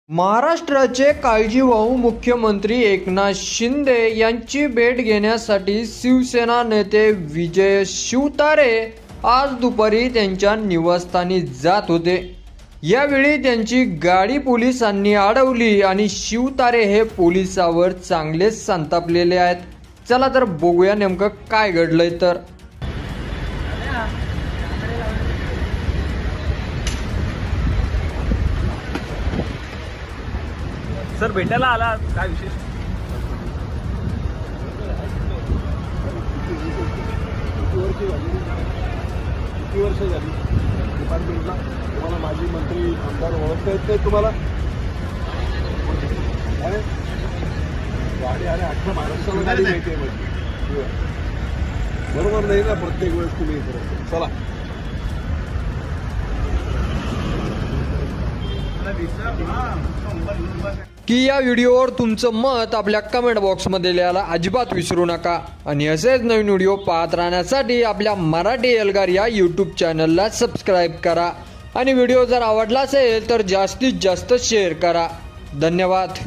महाराष्ट्राचे काळजीवाहू मुख्यमंत्री एकनाथ शिंदे यांची भेट घेण्यासाठी शिवसेना नेते विजय शिवतारे आज दुपारी त्यांच्या निवासस्थानी जात होते। यावेळी त्यांची गाडी पोलिसांनी अडवली आणि शिवतारे हे पोलिसांवर चांगलेच संतापलेले आहेत। चला तर बघूया नेमकं काय घडलंय तर। सर भेटायला आला काय विशेष? किती वर्ष झाली डिपार्टमेंटला? तुम्हाला माजी मंत्री आमदार ओळखता येत नाही तुम्हाला? गाडी आणि अख्ख्या महाराष्ट्राला गाडी माहिती आहे म्हणजे बरोबर नाही ना प्रत्येक वेळेस तुम्ही करत। चला की या व्हिडिओवर तुमचं मत आपल्या कमेंट बॉक्समध्ये लिहायला अजिबात विसरू नका आणि असेच नवीन व्हिडिओ पाहत राहण्यासाठी आपल्या मराठी एल्गार या यूट्यूब चॅनलला सबस्क्राईब करा आणि व्हिडिओ जर आवडला असेल तर जास्तीत जास्त शेअर करा। धन्यवाद।